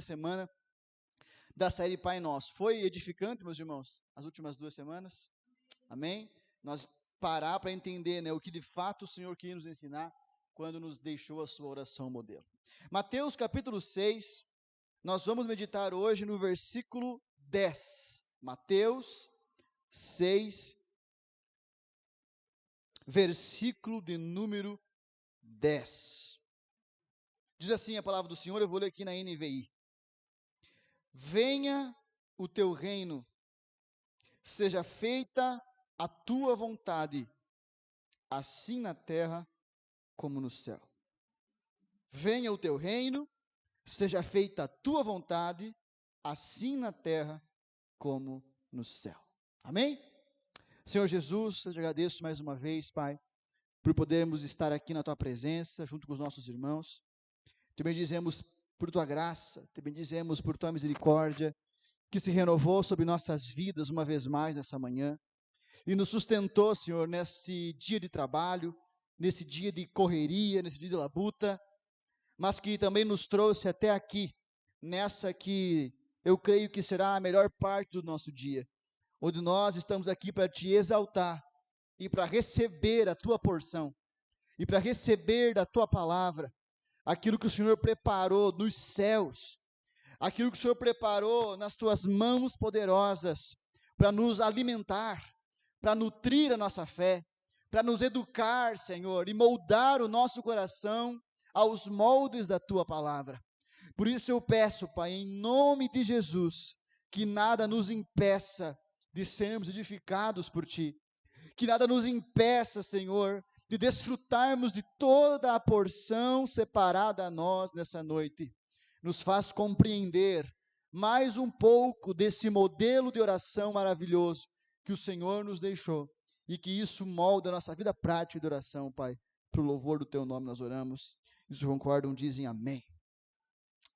semana da série Pai Nosso. Foi edificante, meus irmãos, as últimas 2 semanas? Amém? Nós parar para entender, o que de fato o Senhor queria nos ensinar quando nos deixou a sua oração modelo. Mateus capítulo 6, nós vamos meditar hoje no versículo 10. Mateus 6, versículo de número 10. Diz assim a palavra do Senhor, eu vou ler aqui na NVI. Venha o teu reino, seja feita a tua vontade, assim na terra como no céu. Venha o teu reino, seja feita a tua vontade, assim na terra como no céu. Amém? Senhor Jesus, eu te agradeço mais uma vez, Pai, por podermos estar aqui na tua presença, junto com os nossos irmãos. Te bendizemos por tua graça, te bendizemos por tua misericórdia, que se renovou sobre nossas vidas uma vez mais nessa manhã, e nos sustentou, Senhor, nesse dia de trabalho, nesse dia de correria, nesse dia de labuta, mas que também nos trouxe até aqui, nessa que eu creio que será a melhor parte do nosso dia, onde nós estamos aqui para te exaltar, e para receber a tua porção, e para receber da tua palavra, aquilo que o Senhor preparou nos céus, aquilo que o Senhor preparou nas tuas mãos poderosas, para nos alimentar, para nutrir a nossa fé, para nos educar, Senhor, e moldar o nosso coração aos moldes da tua palavra. Por isso eu peço, Pai, em nome de Jesus, que nada nos impeça de sermos edificados por ti, que nada nos impeça, Senhor, de desfrutarmos de toda a porção separada a nós nessa noite. Nos faz compreender mais um pouco desse modelo de oração maravilhoso que o Senhor nos deixou, e que isso molda a nossa vida prática de oração, Pai. Para o louvor do teu nome nós oramos, e os que concordam dizem amém.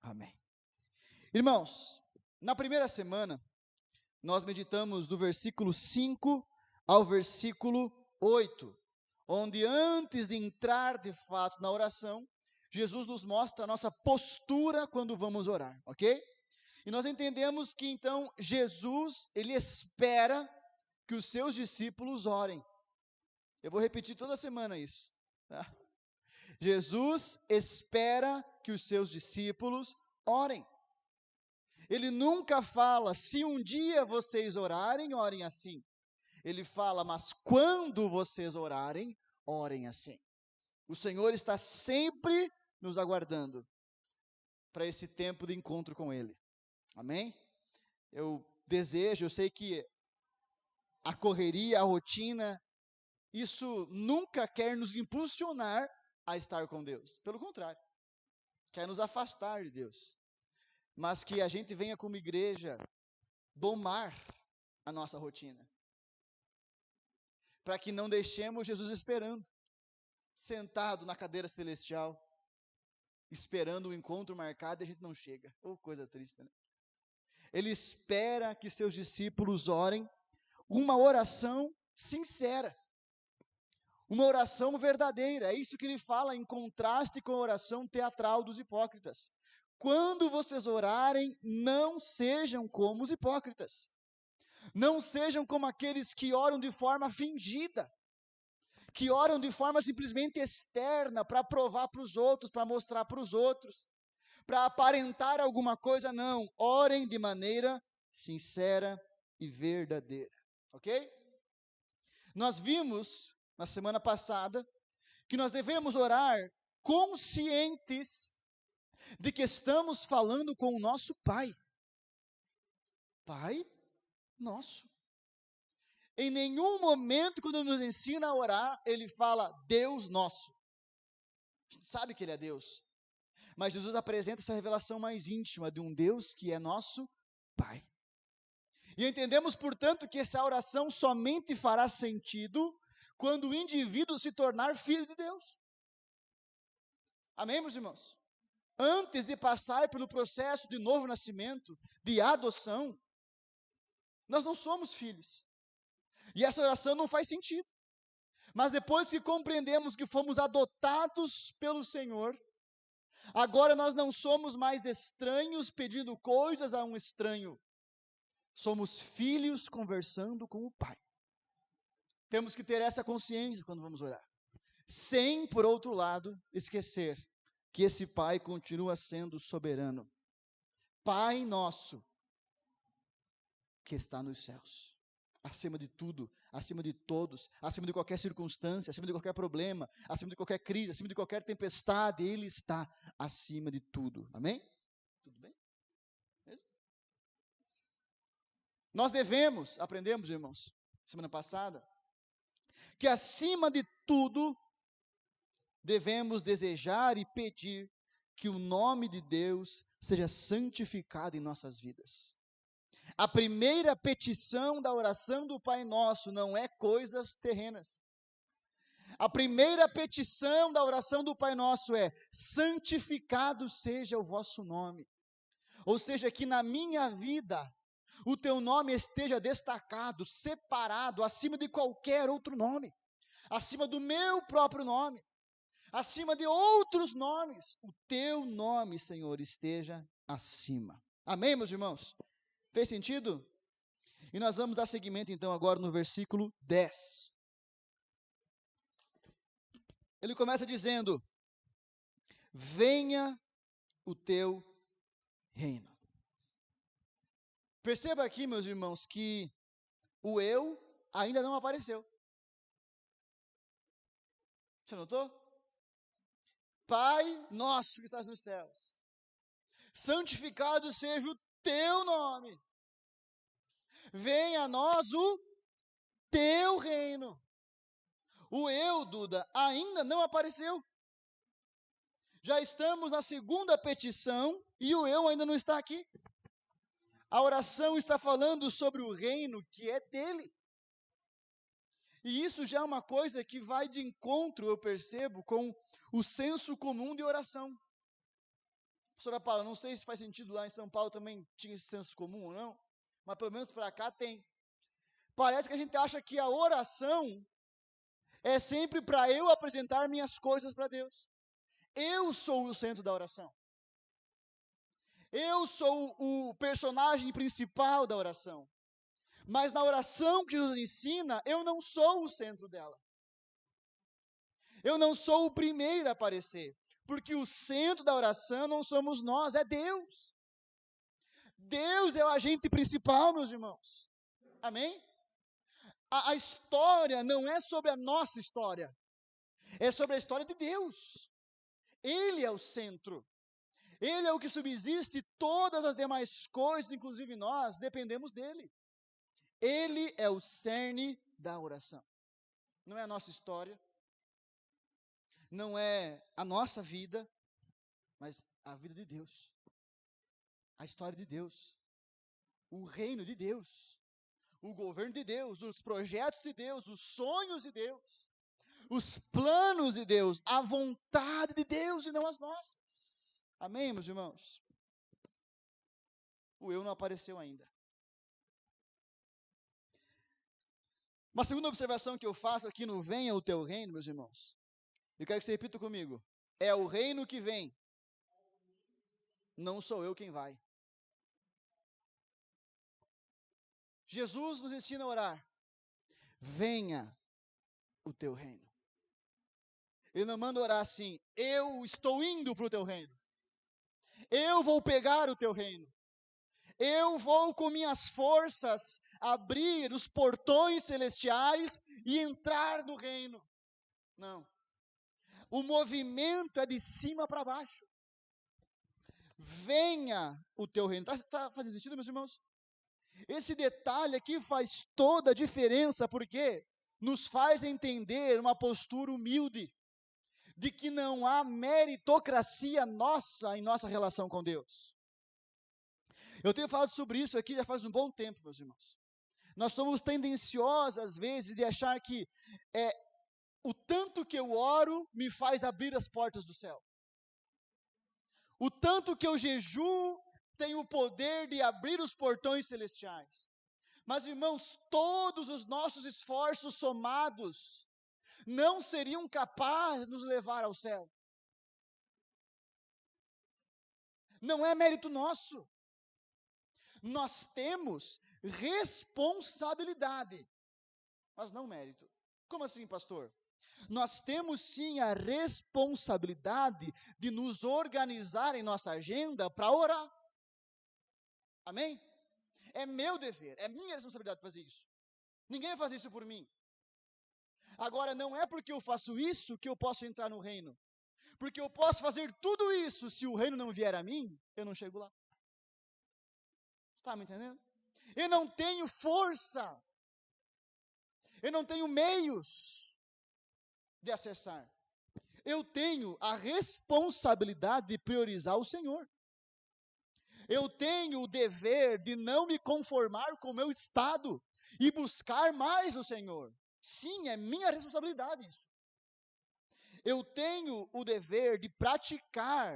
Amém. Irmãos, na primeira semana, nós meditamos do versículo 5 ao versículo 8, onde antes de entrar de fato na oração, Jesus nos mostra a nossa postura quando vamos orar, ok? E nós entendemos que então Jesus, ele espera que os seus discípulos orem. Eu vou repetir toda semana isso, tá? Jesus espera que os seus discípulos orem. Ele nunca fala, se um dia vocês orarem, orem assim. Ele fala, mas quando vocês orarem, orem assim. O Senhor está sempre nos aguardando para esse tempo de encontro com Ele. Amém? Eu sei que a correria, a rotina, isso nunca quer nos impulsionar a estar com Deus. Pelo contrário, quer nos afastar de Deus. Mas que a gente venha como igreja domar a nossa rotina, para que não deixemos Jesus esperando, sentado na cadeira celestial, esperando o encontro marcado e a gente não chega. Oh, coisa triste, né? Ele espera que seus discípulos orem uma oração sincera, uma oração verdadeira. É isso que ele fala em contraste com a oração teatral dos hipócritas. Quando vocês orarem, não sejam como os hipócritas. Não sejam como aqueles que oram de forma fingida, que oram de forma simplesmente externa, para provar para os outros, para mostrar para os outros, para aparentar alguma coisa. Não, orem de maneira sincera e verdadeira, ok? Nós vimos, na semana passada, que nós devemos orar conscientes de que estamos falando com o nosso Pai. Pai nosso. Em nenhum momento, quando Ele nos ensina a orar, Ele fala Deus nosso. A gente sabe que Ele é Deus, mas Jesus apresenta essa revelação mais íntima de um Deus que é nosso Pai. E entendemos, portanto, que essa oração somente fará sentido quando o indivíduo se tornar filho de Deus. Amém, meus irmãos? Antes de passar pelo processo de novo nascimento, de adoção, nós não somos filhos. E essa oração não faz sentido. Mas depois que compreendemos que fomos adotados pelo Senhor, Agora nós não somos mais estranhos pedindo coisas a um estranho. Somos filhos conversando com o Pai. Temos que ter essa consciência quando vamos orar. Sem, por outro lado, esquecer que esse Pai continua sendo soberano. Pai nosso, que está nos céus, acima de tudo, acima de todos, acima de qualquer circunstância, acima de qualquer problema, acima de qualquer crise, acima de qualquer tempestade, Ele está acima de tudo. Amém? Tudo bem? Mesmo? Nós devemos, aprendemos, irmãos, semana passada, que acima de tudo, devemos desejar e pedir que o nome de Deus seja santificado em nossas vidas. A primeira petição da oração do Pai Nosso não é coisas terrenas. A primeira petição da oração do Pai Nosso é: santificado seja o vosso nome. Ou seja, que na minha vida o teu nome esteja destacado, separado, acima de qualquer outro nome, acima do meu próprio nome, acima de outros nomes. O teu nome, Senhor, esteja acima. Amém, meus irmãos? Fez sentido? E nós vamos dar seguimento então agora no versículo 10. Ele começa dizendo: venha o teu reino. Perceba aqui, meus irmãos, que o eu ainda não apareceu. Você notou? Pai nosso que estás nos céus, santificado seja o teu nome. Venha a nós o teu reino. O eu, Duda, ainda não apareceu. Já estamos na segunda petição e o eu ainda não está aqui. A oração está falando sobre o reino que é dele. E isso já é uma coisa que vai de encontro, eu percebo, com o senso comum de oração. Professora Paula, não sei se faz sentido lá em São Paulo também tinha esse senso comum ou não, mas pelo menos para cá tem. Parece que a gente acha que a oração é sempre para eu apresentar minhas coisas para Deus. Eu sou o centro da oração. Eu sou o personagem principal da oração. Mas na oração que Jesus ensina, eu não sou o centro dela. Eu não sou o primeiro a aparecer. Porque o centro da oração não somos nós, é Deus. Deus é o agente principal, meus irmãos. Amém? A história não é sobre a nossa história. É sobre a história de Deus. Ele é o centro. Ele é o que subsiste, todas as demais coisas, inclusive nós, dependemos dele. Ele é o cerne da oração. Não é a nossa história, não é a nossa vida, mas a vida de Deus. A história de Deus. O reino de Deus. O governo de Deus, os projetos de Deus, os sonhos de Deus, os planos de Deus, a vontade de Deus e não as nossas. Amém, meus irmãos? O eu não apareceu ainda. Uma segunda observação que eu faço aqui no venha o teu reino, meus irmãos. Eu quero que você repita comigo. É o reino que vem. Não sou eu quem vai. Jesus nos ensina a orar. Venha o teu reino. Ele não manda orar assim, eu estou indo para o teu reino. Eu vou pegar o teu reino. Eu vou com minhas forças abrir os portões celestiais e entrar no reino. Não. O movimento é de cima para baixo. Venha o teu reino. Está fazendo sentido, meus irmãos? Esse detalhe aqui faz toda a diferença, porque nos faz entender uma postura humilde, de que não há meritocracia nossa em nossa relação com Deus. Eu tenho falado sobre isso aqui já faz um bom tempo, meus irmãos. Nós somos tendenciosos, às vezes, de achar que o tanto que eu oro me faz abrir as portas do céu. O tanto que eu jejuo tem o poder de abrir os portões celestiais. Mas, irmãos, todos os nossos esforços somados não seriam capazes de nos levar ao céu. Não é mérito nosso. Nós temos responsabilidade, mas não mérito. Como assim, pastor? Nós temos sim a responsabilidade de nos organizar em nossa agenda para orar. Amém? É meu dever, é minha responsabilidade fazer isso. Ninguém vai fazer isso por mim. Agora, não é porque eu faço isso que eu posso entrar no reino. Porque eu posso fazer tudo isso, se o reino não vier a mim, eu não chego lá. Está me entendendo? Eu não tenho força. Eu não tenho meios de acessar. Eu tenho a responsabilidade de priorizar o Senhor. Eu tenho o dever de não me conformar com o meu estado e buscar mais o Senhor. Sim, é minha responsabilidade isso. Eu tenho o dever de praticar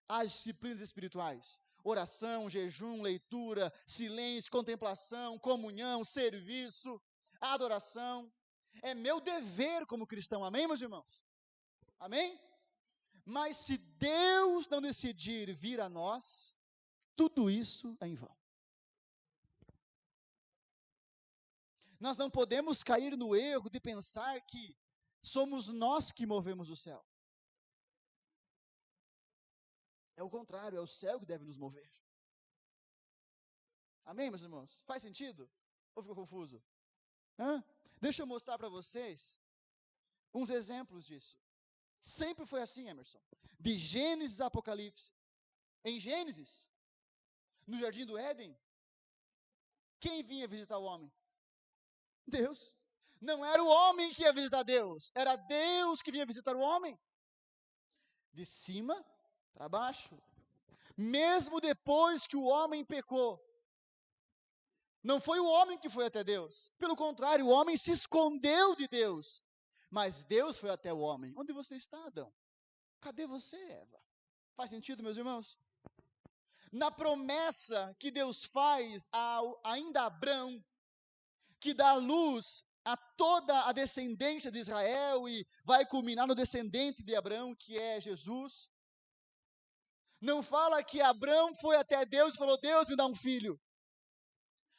as disciplinas espirituais. Oração, jejum, leitura, silêncio, contemplação, comunhão, serviço, adoração. É meu dever como cristão, amém, meus irmãos? Amém? Mas se Deus não decidir vir a nós, tudo isso é em vão. Nós não podemos cair no erro de pensar que somos nós que movemos o céu. É o contrário, é o céu que deve nos mover. Amém, meus irmãos? Faz sentido? Ou ficou confuso? Deixa eu mostrar para vocês uns exemplos disso. Sempre foi assim, Emerson. De Gênesis a Apocalipse. Em Gênesis, no jardim do Éden, quem vinha visitar o homem? Deus. Não era o homem que ia visitar Deus, era Deus que vinha visitar o homem. De cima para baixo. Mesmo depois que o homem pecou, não foi o homem que foi até Deus. Pelo contrário, o homem se escondeu de Deus. Mas Deus foi até o homem. Onde você está, Adão? Cadê você, Eva? Faz sentido, meus irmãos? Na promessa que Deus faz ainda a Abrão, que dá luz a toda a descendência de Israel e vai culminar no descendente de Abrão, que é Jesus. Não fala que Abrão foi até Deus e falou: Deus, me dá um filho.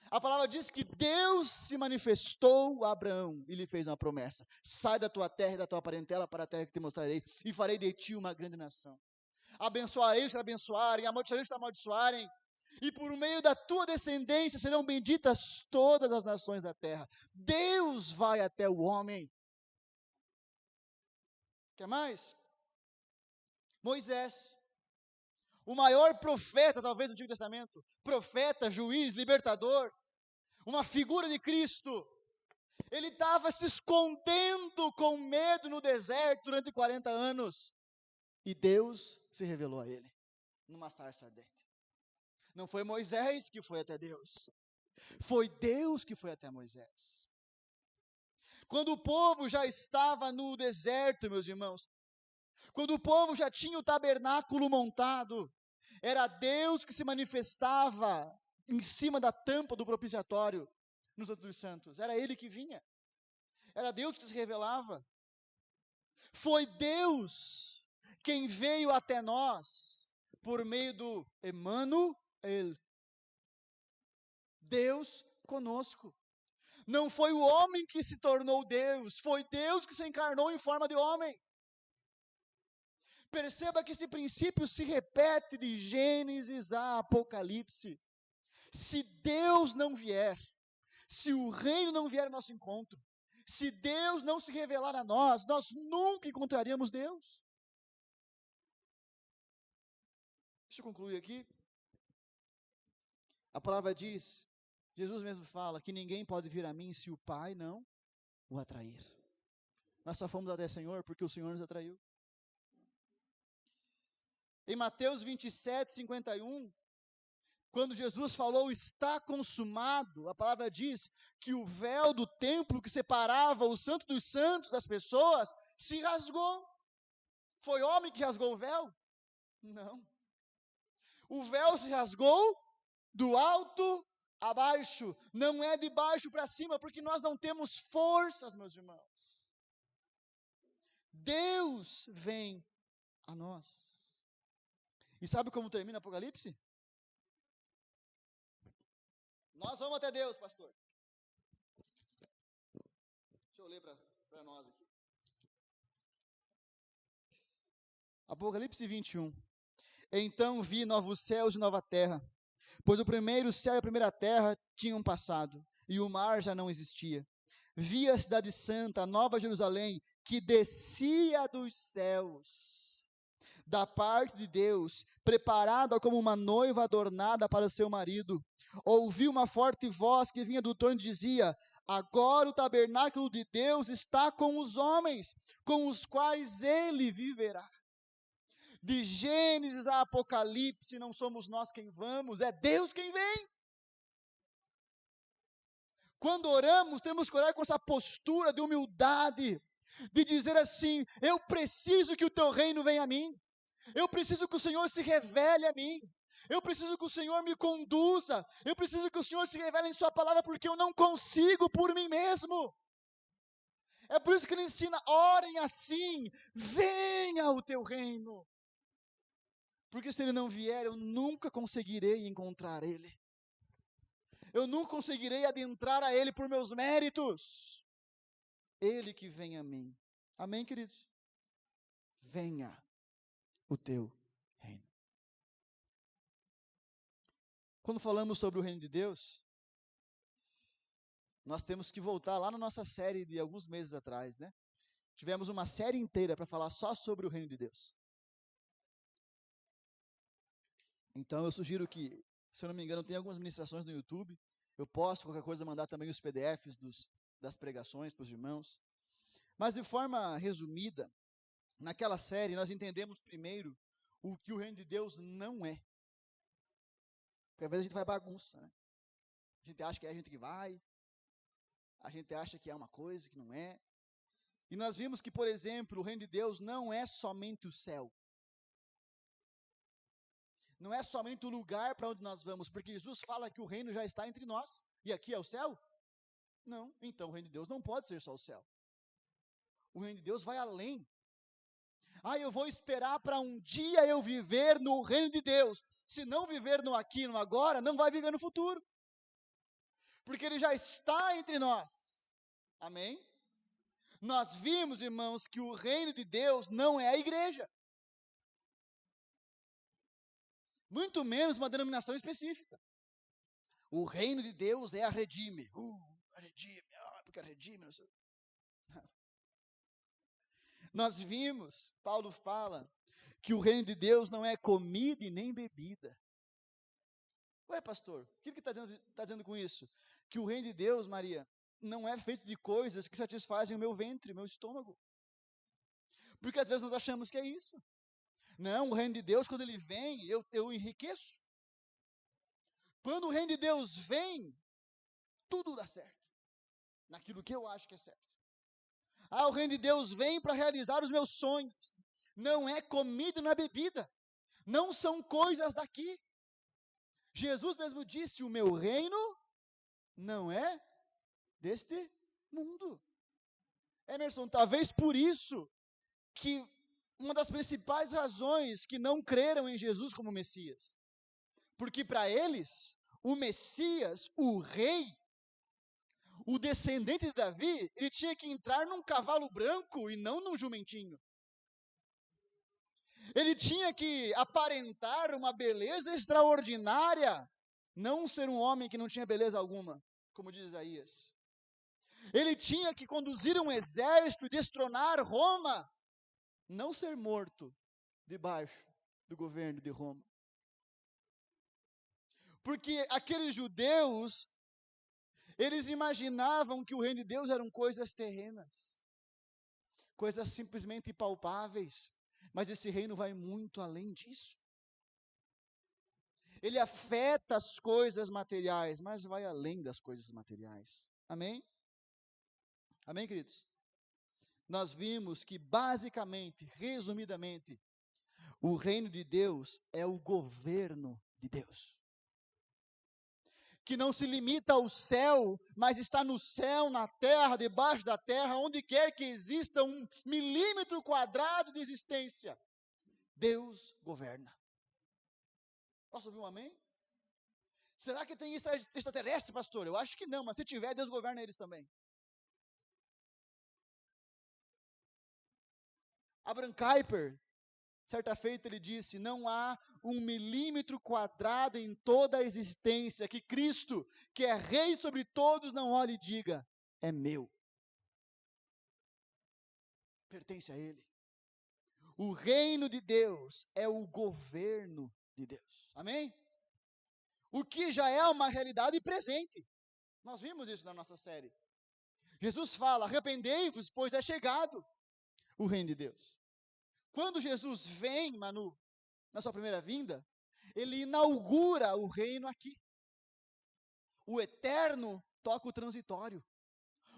A palavra diz que Deus se manifestou a Abraão e lhe fez uma promessa: sai da tua terra e da tua parentela para a terra que te mostrarei, e farei de ti uma grande nação. Abençoarei os que te abençoarem, amaldiçoarei os que te amaldiçoarem, e por meio da tua descendência serão benditas todas as nações da terra. Deus vai até o homem. Quer mais? Moisés, o maior profeta talvez do Antigo Testamento, profeta, juiz, libertador, uma figura de Cristo. Ele estava se escondendo com medo no deserto durante 40 anos. E Deus se revelou a ele, numa sarça ardente. Não foi Moisés que foi até Deus. Foi Deus que foi até Moisés. Quando o povo já estava no deserto, meus irmãos, quando o povo já tinha o tabernáculo montado, era Deus que se manifestava em cima da tampa do propiciatório no Santo dos Santos. Era Ele que vinha. Era Deus que se revelava. Foi Deus quem veio até nós por meio do Emmanuel, Deus conosco. Não foi o homem que se tornou Deus, foi Deus que se encarnou em forma de homem. Perceba que esse princípio se repete de Gênesis a Apocalipse. Se Deus não vier, se o reino não vier ao nosso encontro, se Deus não se revelar a nós, nós nunca encontraríamos Deus. Deixa eu concluir aqui. A palavra diz, Jesus mesmo fala, que ninguém pode vir a mim se o Pai não o atrair. Nós só fomos até o Senhor porque o Senhor nos atraiu. Em Mateus 27, 51, quando Jesus falou, está consumado, a palavra diz que o véu do templo que separava o santo dos santos das pessoas, se rasgou. Foi homem que rasgou o véu? Não. O véu se rasgou do alto a baixo, não é de baixo para cima, porque nós não temos forças, meus irmãos. Deus vem a nós. E sabe como termina Apocalipse? Nós vamos até Deus, pastor. Deixa eu ler para nós aqui. Apocalipse 21. Então vi novos céus e nova terra, pois o primeiro céu e a primeira terra tinham passado, e o mar já não existia. Vi a cidade santa, a nova Jerusalém, que descia dos céus, da parte de Deus, preparada como uma noiva adornada para seu marido. Ouvi uma forte voz que vinha do trono e dizia: agora o tabernáculo de Deus está com os homens, com os quais ele viverá. De Gênesis a Apocalipse, não somos nós quem vamos, é Deus quem vem. Quando oramos, temos que orar com essa postura de humildade, de dizer assim: eu preciso que o teu reino venha a mim, eu preciso que o Senhor se revele a mim, eu preciso que o Senhor me conduza, eu preciso que o Senhor se revele em sua palavra, porque eu não consigo por mim mesmo. É por isso que ele ensina: orem assim, venha o teu reino. Porque se ele não vier, eu nunca conseguirei encontrar ele. Eu nunca conseguirei adentrar a ele por meus méritos. Ele que vem a mim. Amém, queridos? Venha o teu reino. Quando falamos sobre o reino de Deus, nós temos que voltar lá na nossa série de alguns meses atrás, né? Tivemos uma série inteira para falar só sobre o reino de Deus. Então eu sugiro que, se eu não me engano, tem algumas ministrações no YouTube. Eu posso, qualquer coisa, mandar também os PDFs das pregações para os irmãos. Mas de forma resumida, naquela série nós entendemos primeiro o que o reino de Deus não é. Porque às vezes a gente vai bagunça, né? A gente acha que é a gente que vai, a gente acha que é uma coisa que não é. E nós vimos que, por exemplo, o reino de Deus não é somente o céu. Não é somente o lugar para onde nós vamos, porque Jesus fala que o reino já está entre nós, e aqui é o céu? Não, então o reino de Deus não pode ser só o céu. O reino de Deus vai além. Eu vou esperar para um dia eu viver no reino de Deus. Se não viver no aqui e no agora, não vai viver no futuro. Porque ele já está entre nós. Amém? Nós vimos, irmãos, que o reino de Deus não é a igreja. Muito menos uma denominação específica. O reino de Deus é a Redime. A Redime, porque a Redime, não sei. Nós vimos, Paulo fala, que o reino de Deus não é comida e nem bebida. Ué, pastor, o que ele está dizendo com isso? Que o reino de Deus, Maria, não é feito de coisas que satisfazem o meu ventre, o meu estômago. Porque às vezes nós achamos que é isso. Não, o reino de Deus, quando ele vem, eu enriqueço. Quando o reino de Deus vem, tudo dá certo. Naquilo que eu acho que é certo. O reino de Deus vem para realizar os meus sonhos. Não é comida e não é bebida. Não são coisas daqui. Jesus mesmo disse: o meu reino não é deste mundo. Emerson, talvez por isso que uma das principais razões que não creram em Jesus como Messias. Porque para eles, o Messias, o rei, o descendente de Davi, ele tinha que entrar num cavalo branco e não num jumentinho. Ele tinha que aparentar uma beleza extraordinária, não ser um homem que não tinha beleza alguma, como diz Isaías. Ele tinha que conduzir um exército e destronar Roma, não ser morto debaixo do governo de Roma. Porque aqueles judeus, eles imaginavam que o reino de Deus eram coisas terrenas, coisas simplesmente palpáveis, mas esse reino vai muito além disso. Ele afeta as coisas materiais, mas vai além das coisas materiais. Amém? Amém, queridos? Nós vimos que, basicamente, resumidamente, o reino de Deus é o governo de Deus. Que não se limita ao céu, mas está no céu, na terra, debaixo da terra, onde quer que exista 1 milímetro quadrado de existência. Deus governa. Posso ouvir um amém? Será que tem extraterrestre, pastor? Eu acho que não, mas se tiver, Deus governa eles também. Abraham Kuyper, certa feita, ele disse: não há 1 milímetro quadrado em toda a existência que Cristo, que é rei sobre todos, não olhe e diga: é meu. Pertence a Ele. O reino de Deus é o governo de Deus. Amém? O que já é uma realidade presente. Nós vimos isso na nossa série. Jesus fala: arrependei-vos, pois é chegado o reino de Deus. Quando Jesus vem, Manu, na sua primeira vinda, ele inaugura o reino aqui. O eterno toca o transitório.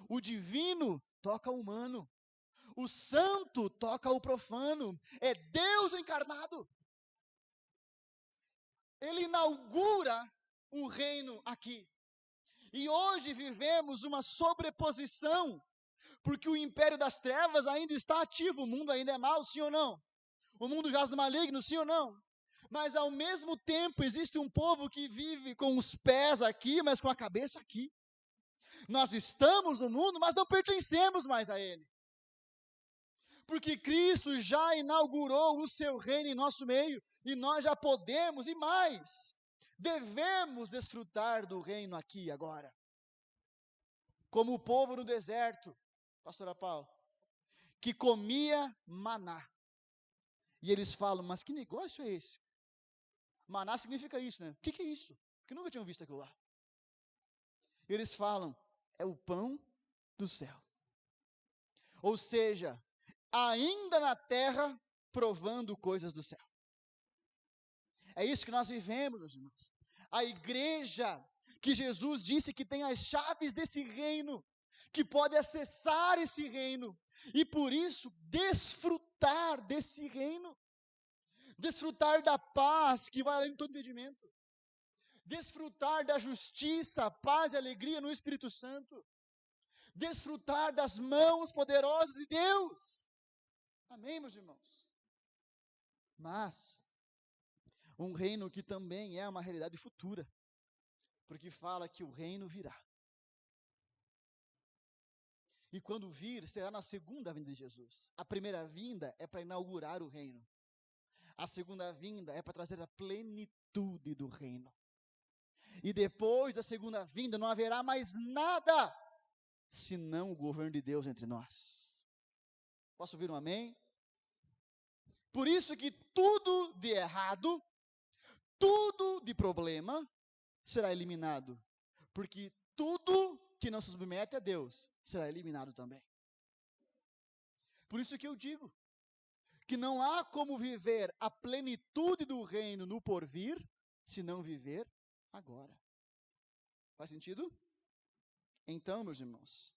O divino toca o humano. O santo toca o profano. É Deus encarnado. Ele inaugura o reino aqui. E hoje vivemos uma sobreposição, porque o império das trevas ainda está ativo, o mundo ainda é mau, sim ou não? O mundo jaz no maligno, sim ou não? Mas ao mesmo tempo existe um povo que vive com os pés aqui, mas com a cabeça aqui. Nós estamos no mundo, mas não pertencemos mais a ele. Porque Cristo já inaugurou o seu reino em nosso meio, e nós já podemos, e mais, devemos desfrutar do reino aqui e agora. Como o povo no deserto, pastora Paula, que comia maná. E eles falam: mas que negócio é esse? Maná significa isso, né? O que é isso? Porque nunca tinham visto aquilo lá. Eles falam: é o pão do céu. Ou seja, ainda na terra, provando coisas do céu. É isso que nós vivemos, meus irmãos. A igreja que Jesus disse que tem as chaves desse reino, que pode acessar esse reino, e por isso desfrutar desse reino, desfrutar da paz que vai além de todo entendimento, desfrutar da justiça, paz e alegria no Espírito Santo, desfrutar das mãos poderosas de Deus. Amém, meus irmãos? Mas um reino que também é uma realidade futura, porque fala que o reino virá. E quando vir, será na segunda vinda de Jesus. A primeira vinda é para inaugurar o reino. A segunda vinda é para trazer a plenitude do reino. E depois da segunda vinda não haverá mais nada, senão o governo de Deus entre nós. Posso ouvir um amém? Por isso que tudo de errado, tudo de problema, será eliminado. Porque tudo que não se submete a Deus será eliminado também. Por isso que eu digo que não há como viver a plenitude do reino no porvir, se não viver agora. Faz sentido? Então, meus irmãos,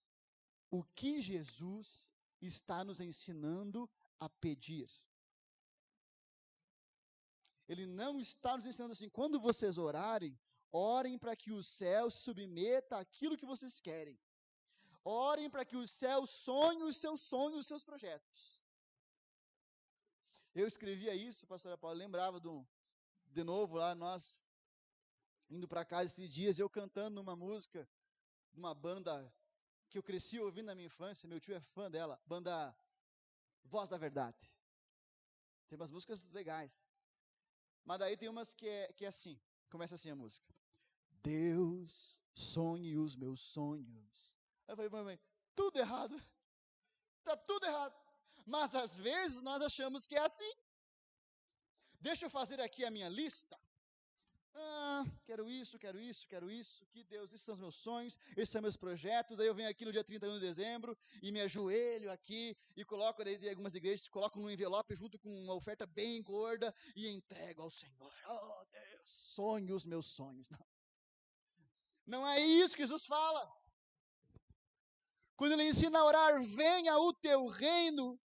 o que Jesus está nos ensinando a pedir? Ele não está nos ensinando assim: quando vocês orarem, orem para que o céu se submeta àquilo que vocês querem. Orem para que o céu sonhe os seus sonhos, os seus projetos. Eu escrevia isso, pastora Paula, lembrava de novo lá, nós indo para casa esses dias, eu cantando numa música, de uma banda que eu cresci ouvindo na minha infância, meu tio é fã dela, banda Voz da Verdade. Tem umas músicas legais. Mas daí tem umas que é assim, começa assim a música: Deus, sonhe os meus sonhos. Aí eu falei: mãe, tudo errado, está tudo errado. Mas às vezes nós achamos que é assim. Deixa eu fazer aqui a minha lista. Quero isso, quero isso, quero isso. Que Deus, esses são os meus sonhos, esses são meus projetos. Aí eu venho aqui no dia 31 de dezembro e me ajoelho aqui e coloco, daí de algumas igrejas, colocam num envelope junto com uma oferta bem gorda e entrego ao Senhor. Oh Deus, sonhe os meus sonhos. Não é isso que Jesus fala. Quando Ele ensina a orar: venha o teu reino,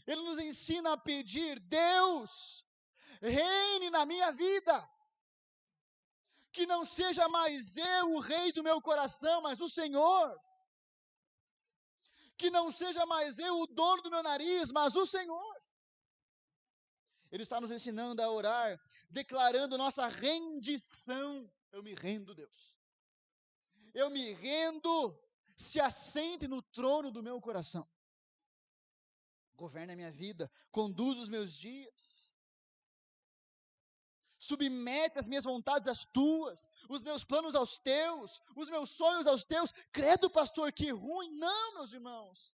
Ele nos ensina a pedir: Deus, reine na minha vida. Que não seja mais eu o rei do meu coração, mas o Senhor. Que não seja mais eu o dono do meu nariz, mas o Senhor. Ele está nos ensinando a orar, declarando nossa rendição. Eu me rendo, Deus. Eu me rendo, se assente no trono do meu coração. Governa a minha vida, conduz os meus dias. Submete as minhas vontades às tuas, os meus planos aos teus, os meus sonhos aos teus. Credo, pastor, que ruim. Não, meus irmãos.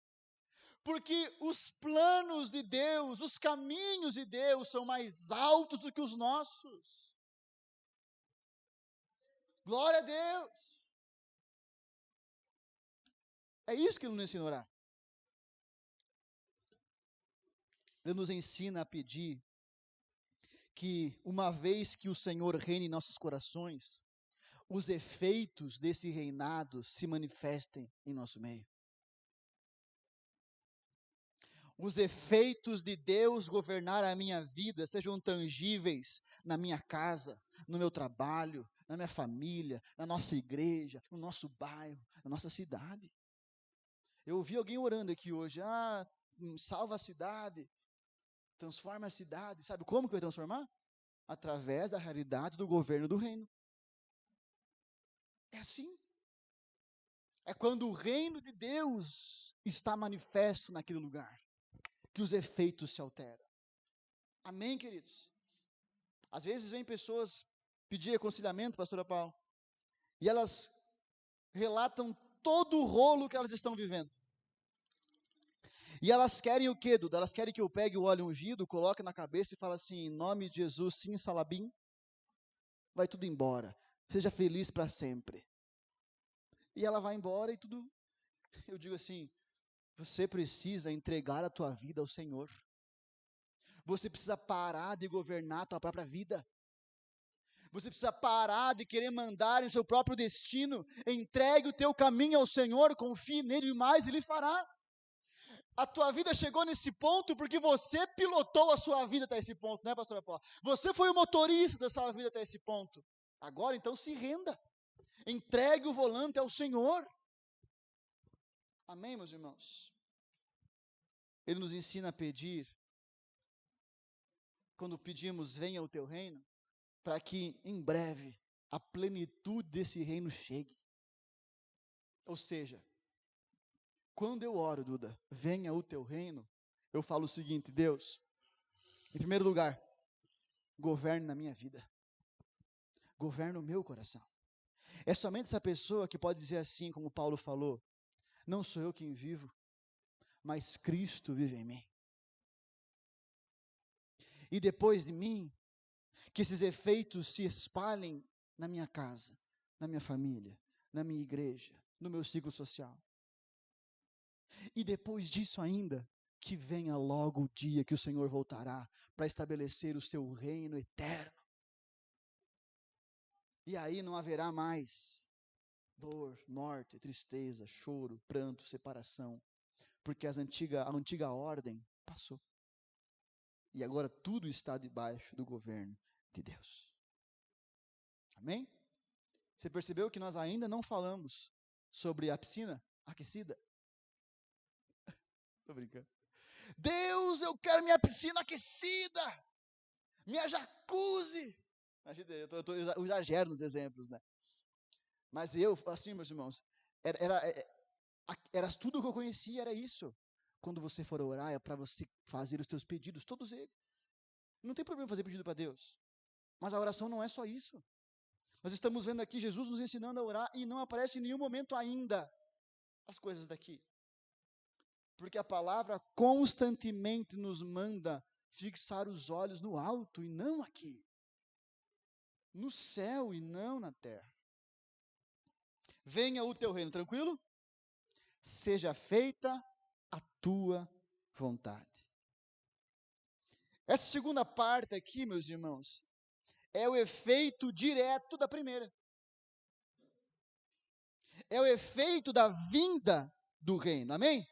Porque os planos de Deus, os caminhos de Deus são mais altos do que os nossos. Glória a Deus. É isso que Ele nos ensina a orar. Ele nos ensina a pedir que, uma vez que o Senhor reine em nossos corações, os efeitos desse reinado se manifestem em nosso meio. Os efeitos de Deus governar a minha vida sejam tangíveis na minha casa, no meu trabalho, na minha família, na nossa igreja, no nosso bairro, na nossa cidade. Eu ouvi alguém orando aqui hoje, salva a cidade, transforma a cidade. Sabe como que vai transformar? Através da realidade do governo do reino. É assim. É quando o reino de Deus está manifesto naquele lugar, que os efeitos se alteram. Amém, queridos? Às vezes vem pessoas pedir aconselhamento, pastora Paulo, e elas relatam todo o rolo que elas estão vivendo. E elas querem o quê, Duda? Elas querem que eu pegue o óleo ungido, coloque na cabeça e fale assim, em nome de Jesus, sim, salabim, vai tudo embora, seja feliz para sempre. E ela vai embora e tudo, eu digo assim, você precisa entregar a tua vida ao Senhor. Você precisa parar de governar a tua própria vida. Você precisa parar de querer mandar em seu próprio destino. Entregue o teu caminho ao Senhor, confie nele e mais Ele fará. A tua vida chegou nesse ponto porque você pilotou a sua vida até esse ponto, né, pastora Paula? Você foi o motorista da sua vida até esse ponto. Agora, então, se renda. Entregue o volante ao Senhor. Amém, meus irmãos? Ele nos ensina a pedir, quando pedimos, venha o teu reino, para que, em breve, a plenitude desse reino chegue. Ou seja, quando eu oro, Duda, venha o teu reino, eu falo o seguinte, Deus, em primeiro lugar, governe na minha vida, governe o meu coração. É somente essa pessoa que pode dizer assim, como Paulo falou, não sou eu quem vivo, mas Cristo vive em mim. E depois de mim, que esses efeitos se espalhem na minha casa, na minha família, na minha igreja, no meu ciclo social. E depois disso ainda, que venha logo o dia que o Senhor voltará para estabelecer o seu reino eterno. E aí não haverá mais dor, morte, tristeza, choro, pranto, separação, porque a antiga ordem passou. E agora tudo está debaixo do governo de Deus. Amém? Você percebeu que nós ainda não falamos sobre a piscina aquecida? Estou brincando. Deus, eu quero minha piscina aquecida, minha jacuzzi. Eu exagero nos exemplos, né? Mas eu, assim, meus irmãos, era tudo o que eu conhecia, era isso. Quando você for orar, é para você fazer os teus pedidos, todos eles. Não tem problema fazer pedido para Deus. Mas a oração não é só isso. Nós estamos vendo aqui Jesus nos ensinando a orar e não aparece em nenhum momento ainda as coisas daqui. Porque a palavra constantemente nos manda fixar os olhos no alto e não aqui. No céu e não na terra. Venha o teu reino, tranquilo? Seja feita a tua vontade. Essa segunda parte aqui, meus irmãos, é o efeito direto da primeira. É o efeito da vinda do reino, amém?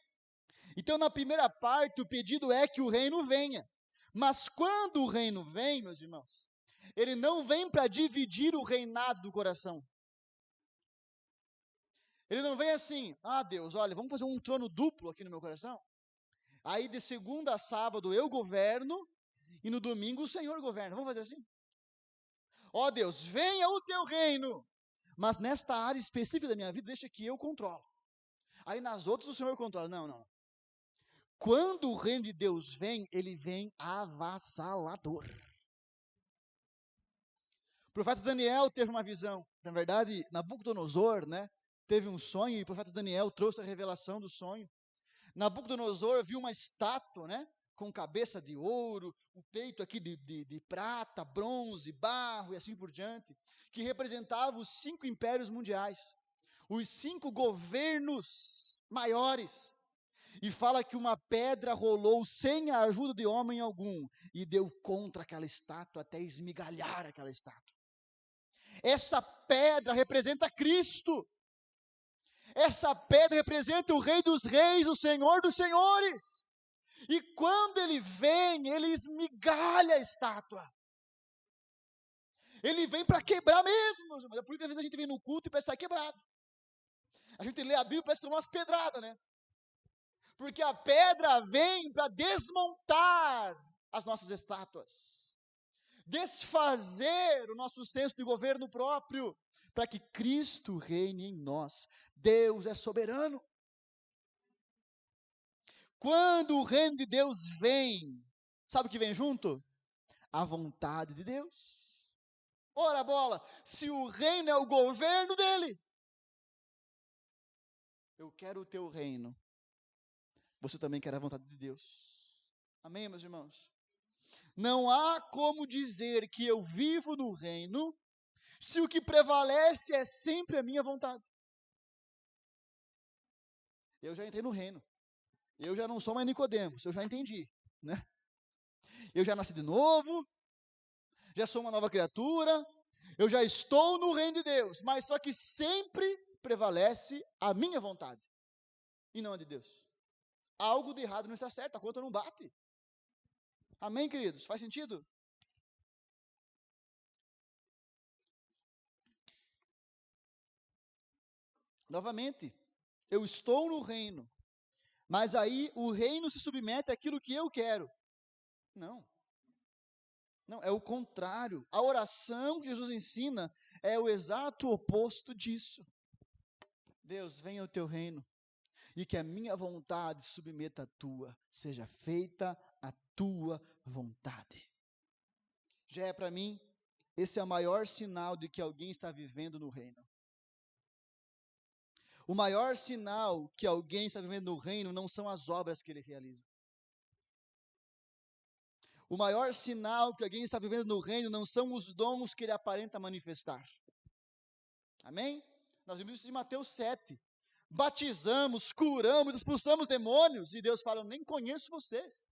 Então, na primeira parte, o pedido é que o reino venha. Mas quando o reino vem, meus irmãos, ele não vem para dividir o reinado do coração. Ele não vem assim, Deus, olha, vamos fazer um trono duplo aqui no meu coração. Aí de segunda a sábado eu governo, e no domingo o Senhor governa. Vamos fazer assim? Ó Deus, venha o teu reino, mas nesta área específica da minha vida, deixa que eu controlo. Aí nas outras o Senhor controla. Não, não. Quando o reino de Deus vem, ele vem avassalador. O profeta Daniel teve uma visão. Na verdade, Nabucodonosor, né, teve um sonho e o profeta Daniel trouxe a revelação do sonho. Nabucodonosor viu uma estátua, né, com cabeça de ouro, o peito aqui de prata, bronze, barro e assim por diante, que representava os 5 impérios mundiais, os 5 governos maiores. E fala que uma pedra rolou sem a ajuda de homem algum e deu contra aquela estátua até esmigalhar aquela estátua. Essa pedra representa Cristo. Essa pedra representa o Rei dos Reis, o Senhor dos Senhores. E quando ele vem, ele esmigalha a estátua. Ele vem para quebrar mesmo. É por isso que às vezes a gente vem no culto e parece estar quebrado. A gente lê a Bíblia e parece tomar umas pedradas, né? Porque a pedra vem para desmontar as nossas estátuas, desfazer o nosso senso de governo próprio, para que Cristo reine em nós. Deus é soberano. Quando o reino de Deus vem, sabe o que vem junto? A vontade de Deus. Ora bola, se o reino é o governo dele, eu quero o teu reino. Você também quer a vontade de Deus. Amém, meus irmãos? Não há como dizer que eu vivo no reino, se o que prevalece é sempre a minha vontade. Eu já entrei no reino. Eu já não sou mais Nicodemos, eu já entendi, né? Eu já nasci de novo, já sou uma nova criatura, eu já estou no reino de Deus, mas só que sempre prevalece a minha vontade, e não a de Deus. Algo de errado não está certo, a conta não bate. Amém, queridos? Faz sentido? Novamente, eu estou no reino, mas aí o reino se submete àquilo que eu quero. Não. Não, é o contrário. A oração que Jesus ensina é o exato oposto disso. Deus, venha o teu reino e que a minha vontade se submeta à tua, seja feita a tua vontade. Já é para mim, esse é o maior sinal de que alguém está vivendo no reino. O maior sinal que alguém está vivendo no reino não são as obras que ele realiza. O maior sinal que alguém está vivendo no reino não são os dons que ele aparenta manifestar. Amém? Nós vimos isso em Mateus 7. Batizamos, curamos, expulsamos demônios, e Deus fala, eu nem conheço vocês.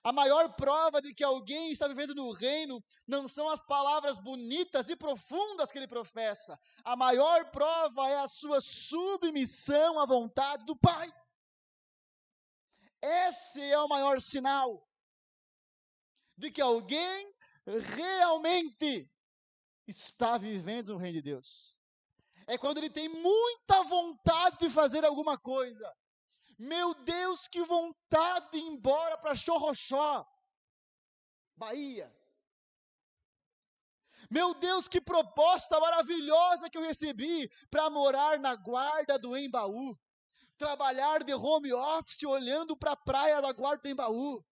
A maior prova de que alguém está vivendo no reino não são as palavras bonitas e profundas que ele professa. A maior prova é a sua submissão à vontade do Pai. Esse é o maior sinal de que alguém realmente está vivendo no reino de Deus. É quando ele tem muita vontade de fazer alguma coisa. Meu Deus, que vontade de ir embora para Xorroxó, Bahia. Meu Deus, que proposta maravilhosa que eu recebi para morar na guarda do Embaú. Trabalhar de home office olhando para a praia da guarda do Embaú.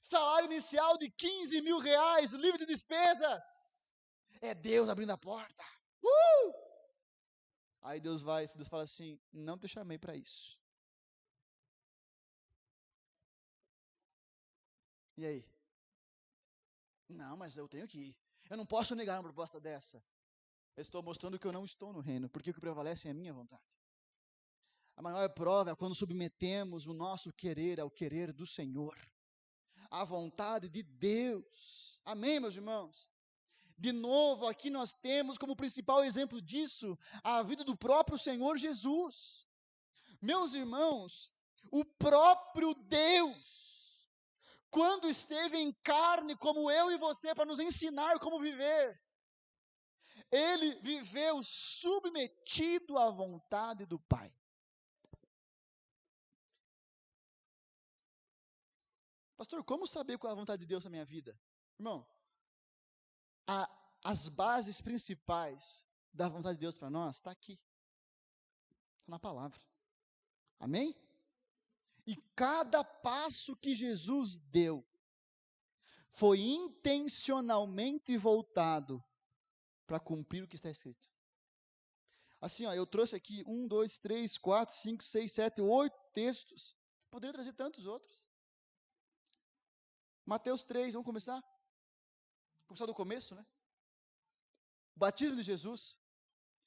Salário inicial de 15 mil reais, livre de despesas. É Deus abrindo a porta. Aí Deus fala assim, não te chamei para isso. E aí? Não, mas eu tenho que ir. Eu não posso negar uma proposta dessa. Eu estou mostrando que eu não estou no reino, porque o que prevalece é a minha vontade. A maior prova é quando submetemos o nosso querer ao querer do Senhor. A vontade de Deus. Amém, meus irmãos? De novo, aqui nós temos como principal exemplo disso a vida do próprio Senhor Jesus. Meus irmãos, o próprio Deus, quando esteve em carne como eu e você para nos ensinar como viver, ele viveu submetido à vontade do Pai. Pastor, como saber qual é a vontade de Deus na minha vida? Irmão, as bases principais da vontade de Deus para nós está aqui, tá na palavra. Amém? E cada passo que Jesus deu foi intencionalmente voltado para cumprir o que está escrito. Assim, ó, eu trouxe aqui 1, 2, 3, 4, 5, 6, 7, 8 textos. Poderia trazer tantos outros. Mateus 3, vamos começar? Vamos começar do começo, né? O batismo de Jesus.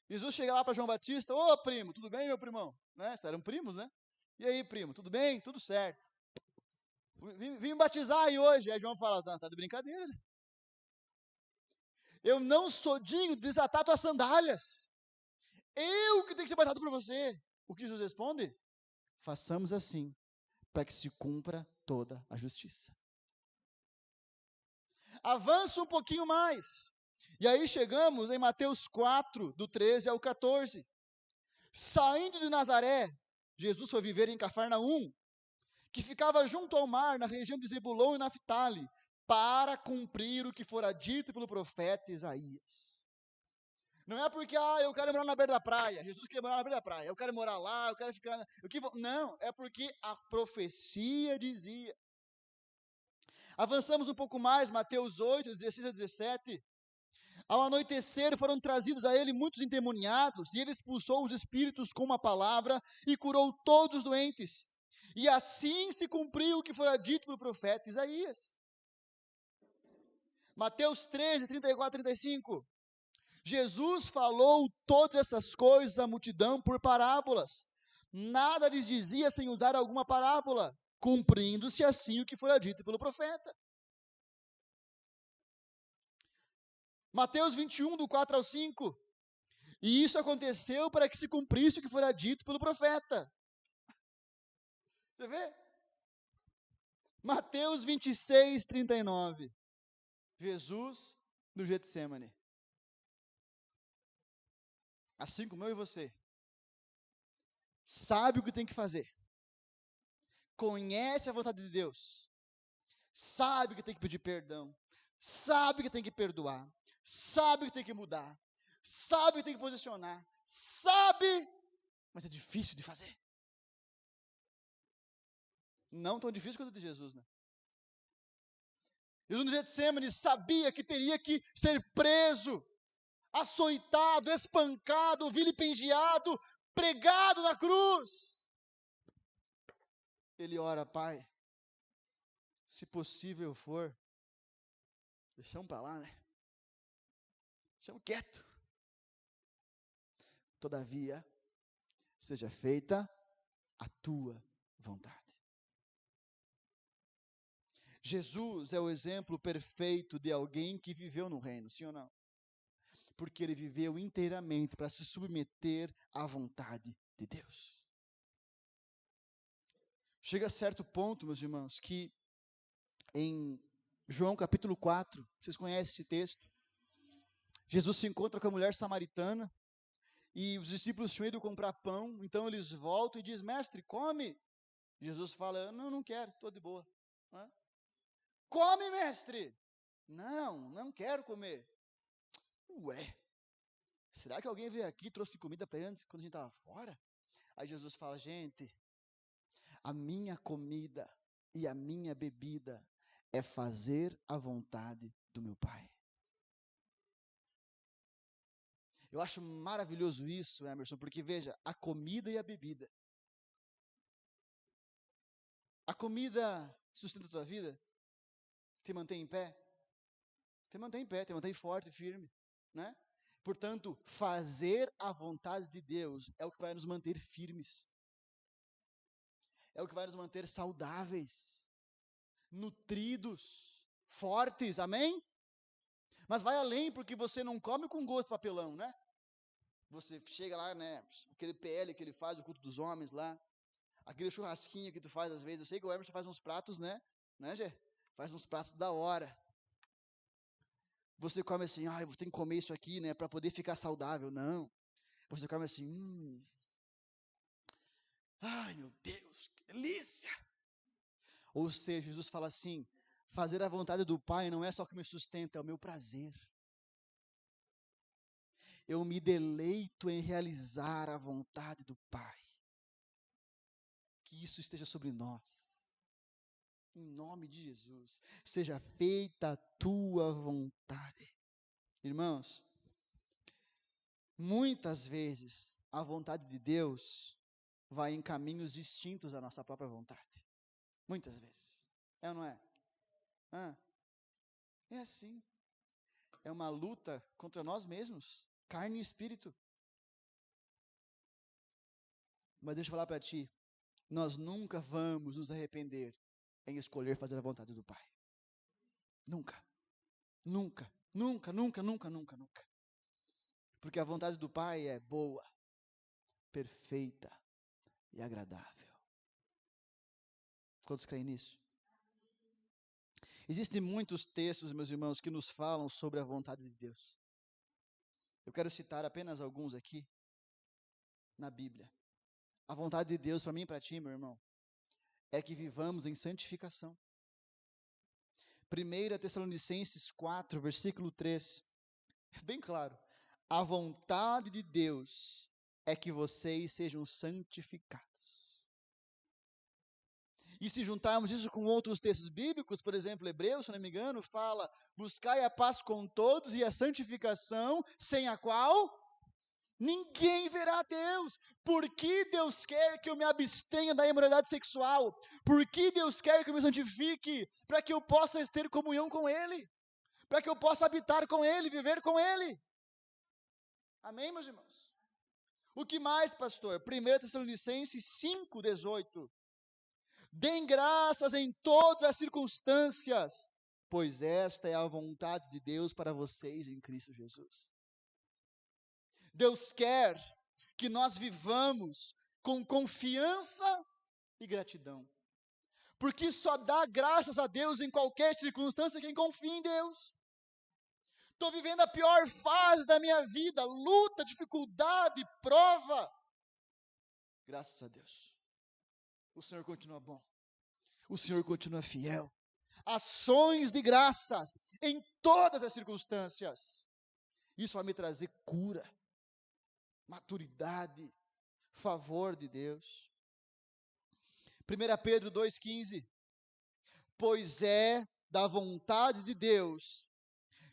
Jesus chega lá para João Batista, ô primo, tudo bem, meu primão? Né? Eram primos, né? E aí, primo, tudo bem? Tudo certo. Vim batizar aí hoje. Aí João fala, tá de brincadeira, né? Eu não sou digno de desatar tuas sandálias. Eu que tenho que ser batizado por você. O que Jesus responde? Façamos assim, para que se cumpra toda a justiça. Avança um pouquinho mais. E aí chegamos em Mateus 4, do 13 ao 14. Saindo de Nazaré, Jesus foi viver em Cafarnaum, que ficava junto ao mar, na região de Zebulon e Naftali, para cumprir o que fora dito pelo profeta Isaías. Não é porque, eu quero morar na beira da praia. Jesus queria morar na beira da praia. Eu quero morar lá, eu quero ficar... Não, é porque a profecia dizia. Avançamos um pouco mais, Mateus 8, 16 a 17. Ao anoitecer foram trazidos a ele muitos endemoniados, e ele expulsou os espíritos com uma palavra e curou todos os doentes. E assim se cumpriu o que fora dito pelo profeta Isaías. Mateus 13, 34 e 35. Jesus falou todas essas coisas à multidão por parábolas. Nada lhes dizia sem usar alguma parábola, cumprindo-se assim o que fora dito pelo profeta. Mateus 21, do 4 ao 5. E isso aconteceu para que se cumprisse o que fora dito pelo profeta. Você vê? Mateus 26, 39. Jesus no Getsemane. Assim como eu e você. Sabe o que tem que fazer. Conhece a vontade de Deus. Sabe que tem que pedir perdão. Sabe que tem que perdoar. Sabe que tem que mudar. Sabe que tem que posicionar. Sabe, mas é difícil de fazer. Não tão difícil quanto o de Jesus, né? Jesus no Getsemane sabia que teria que ser preso, açoitado, espancado, vilipendiado, pregado na cruz. Ele ora, Pai, se possível for, deixamos para lá, né? Deixamos quieto. Todavia, seja feita a tua vontade. Jesus é o exemplo perfeito de alguém que viveu no reino, sim ou não? Porque ele viveu inteiramente para se submeter à vontade de Deus. Chega a certo ponto, meus irmãos, que em João capítulo 4, vocês conhecem esse texto, Jesus se encontra com a mulher samaritana, e os discípulos tinham ido comprar pão, então eles voltam e dizem, mestre, come. Jesus fala, não quero, estou de boa. Come, mestre. Não quero comer. Ué, será que alguém veio aqui e trouxe comida para eles quando a gente estava fora? Aí Jesus fala, gente, a minha comida e a minha bebida é fazer a vontade do meu Pai. Eu acho maravilhoso isso, Emerson, porque veja, a comida e a bebida. A comida sustenta a tua vida? Te mantém em pé? Te mantém em pé, te mantém forte e firme, né? Portanto, fazer a vontade de Deus é o que vai nos manter firmes. É o que vai nos manter saudáveis, nutridos, fortes, amém? Mas vai além, porque você não come com gosto de papelão, né? Você chega lá, né, aquele PL que ele faz, o culto dos homens lá, aquele churrasquinho que tu faz às vezes, eu sei que o Emerson faz uns pratos, né, Gê? Faz uns pratos da hora. Você come assim, eu tenho que comer isso aqui, né, para poder ficar saudável. Não. Você come assim, ai meu Deus, que delícia. Ou seja, Jesus fala assim: fazer a vontade do Pai não é só o que me sustenta, é o meu prazer. Eu me deleito em realizar a vontade do Pai. Que isso esteja sobre nós. Em nome de Jesus, seja feita a tua vontade. Irmãos, muitas vezes a vontade de Deus vai em caminhos distintos da nossa própria vontade. Muitas vezes. É ou não é? É assim. É uma luta contra nós mesmos, carne e espírito. Mas deixa eu falar para ti, nós nunca vamos nos arrepender em escolher fazer a vontade do Pai. Nunca. Nunca. Nunca, nunca, nunca, nunca, nunca. Porque a vontade do Pai é boa, perfeita e agradável. Quantos creem nisso? Existem muitos textos, meus irmãos, que nos falam sobre a vontade de Deus. Eu quero citar apenas alguns aqui na Bíblia. A vontade de Deus para mim e para ti, meu irmão, é que vivamos em santificação. 1 Tessalonicenses 4, versículo 3, bem claro. A vontade de Deus é que vocês sejam santificados. E se juntarmos isso com outros textos bíblicos, por exemplo, Hebreus, se não me engano, fala: buscai a paz com todos e a santificação, sem a qual ninguém verá a Deus. Por que Deus quer que eu me abstenha da imoralidade sexual? Por que Deus quer que eu me santifique? Para que eu possa ter comunhão com Ele. Para que eu possa habitar com Ele, viver com Ele. Amém, meus irmãos? O que mais, pastor? 1 Tessalonicenses 5, 18. Deem graças em todas as circunstâncias, pois esta é a vontade de Deus para vocês em Cristo Jesus. Deus quer que nós vivamos com confiança e gratidão. Porque só dá graças a Deus em qualquer circunstância quem confia em Deus. Estou vivendo a pior fase da minha vida, luta, dificuldade, prova. Graças a Deus. O Senhor continua bom. O Senhor continua fiel. Ações de graças em todas as circunstâncias. Isso vai me trazer cura, maturidade, favor de Deus. 1 Pedro 2,15. Pois é da vontade de Deus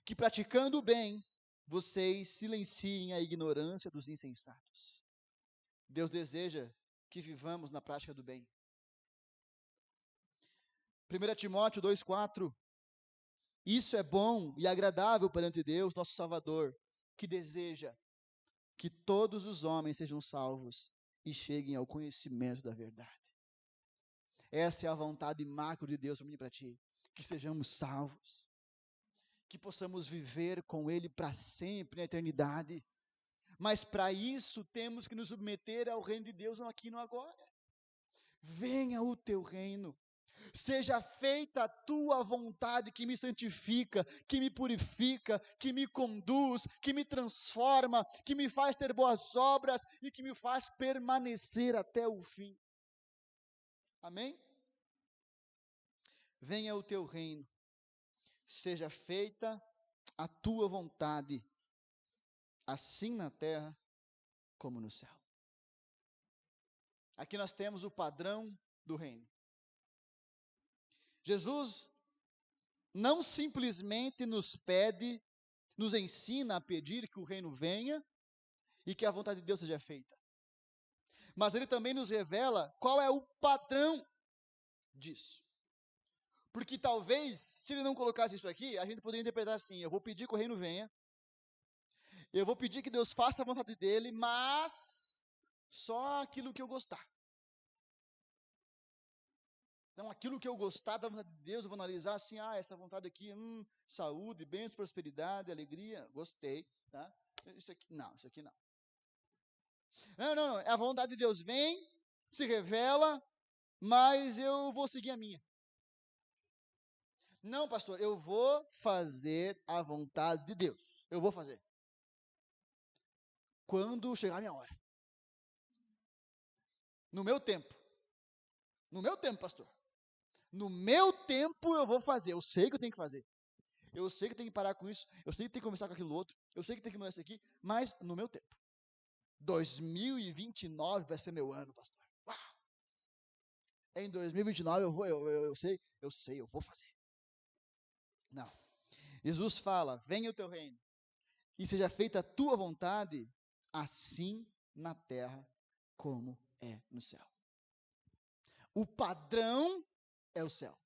que, praticando o bem, vocês silenciem a ignorância dos insensatos. Deus deseja que vivamos na prática do bem. 1 Timóteo 2,4. Isso é bom e agradável perante Deus, nosso Salvador, que deseja que todos os homens sejam salvos e cheguem ao conhecimento da verdade. Essa é a vontade macro de Deus para mim e para ti, que sejamos salvos, que possamos viver com Ele para sempre, na eternidade. Mas para isso temos que nos submeter ao reino de Deus no aqui e no agora. Venha o teu reino. Seja feita a tua vontade que me santifica, que me purifica, que me conduz, que me transforma, que me faz ter boas obras e que me faz permanecer até o fim. Amém? Venha o teu reino, seja feita a tua vontade, assim na terra como no céu. Aqui nós temos o padrão do reino. Jesus não simplesmente nos pede, nos ensina a pedir que o reino venha e que a vontade de Deus seja feita. Mas ele também nos revela qual é o padrão disso. Porque talvez, se ele não colocasse isso aqui, a gente poderia interpretar assim: eu vou pedir que o reino venha, eu vou pedir que Deus faça a vontade dele, mas só aquilo que eu gostar. Então, aquilo que eu gostar da vontade de Deus, eu vou analisar assim: essa vontade aqui, saúde, bênção, prosperidade, alegria, gostei, tá? Isso aqui não. Não, a vontade de Deus vem, se revela, mas eu vou seguir a minha. Não, pastor, eu vou fazer a vontade de Deus. Eu vou fazer. Quando chegar a minha hora. No meu tempo. No meu tempo, pastor. No meu tempo eu vou fazer. Eu sei que eu tenho que fazer. Eu sei que eu tenho que parar com isso. Eu sei que tem que começar com aquilo outro. Eu sei que tem que mudar isso aqui. Mas no meu tempo. 2029 vai ser meu ano, pastor. Uau! Em 2029 eu sei, eu vou fazer. Não. Jesus fala: venha o teu reino e seja feita a tua vontade, assim na terra como é no céu. O padrão é o céu.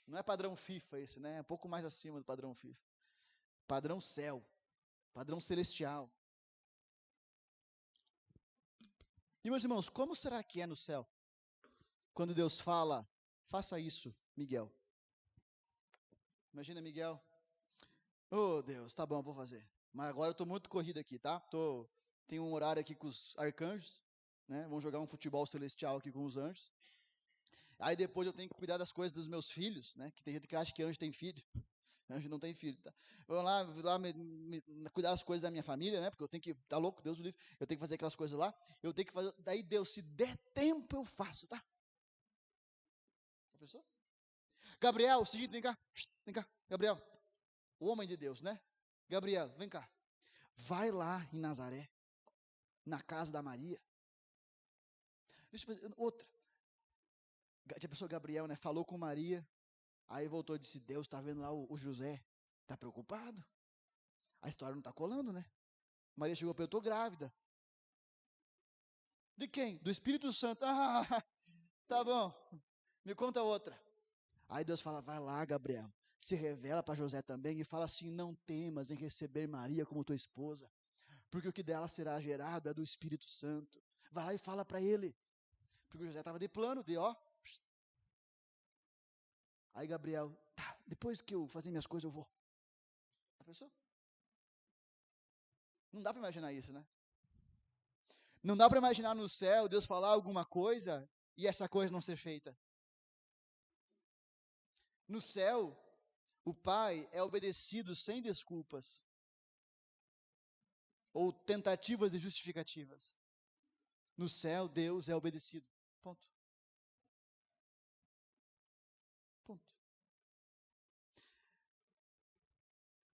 Não é padrão FIFA esse, né? É um pouco mais acima do padrão FIFA. Padrão céu. Padrão celestial. E, meus irmãos, como será que é no céu? Quando Deus fala, faça isso, Miguel. Imagina, Miguel. Oh, Deus, tá bom, vou fazer. Mas agora eu estou muito corrido aqui, tá? Tenho um horário aqui com os arcanjos, né? Vamos jogar um futebol celestial aqui com os anjos. Aí depois eu tenho que cuidar das coisas dos meus filhos, né? Que tem gente que acha que anjo tem filho. Anjo não tem filho, tá? Vou lá cuidar das coisas da minha família, né? Porque eu tenho que, tá louco, Deus o livre, eu tenho que fazer aquelas coisas lá. Eu tenho que fazer, daí Deus, se der tempo eu faço, tá? Já pensou? Gabriel, o seguinte, vem cá, Gabriel, o homem de Deus, né? Gabriel, vem cá. Vai lá em Nazaré, na casa da Maria. Deixa eu fazer outra. A pessoa Gabriel, né? Falou com Maria, aí voltou e disse: Deus está vendo lá o José, está preocupado. A história não está colando, né? Maria chegou para eu estou grávida. De quem? Do Espírito Santo. Ah, tá bom. Me conta outra. Aí Deus fala: vai lá, Gabriel. Se revela para José também e fala assim: não temas em receber Maria como tua esposa, porque o que dela será gerado é do Espírito Santo. Vai lá e fala para ele. Porque o José estava de plano, ó. Aí Gabriel, tá, depois que eu fazer minhas coisas eu vou. A pessoa? Não dá para imaginar isso, né? Não dá para imaginar no céu Deus falar alguma coisa e essa coisa não ser feita. No céu, o Pai é obedecido sem desculpas ou tentativas de justificativas. No céu, Deus é obedecido. Ponto. Ponto.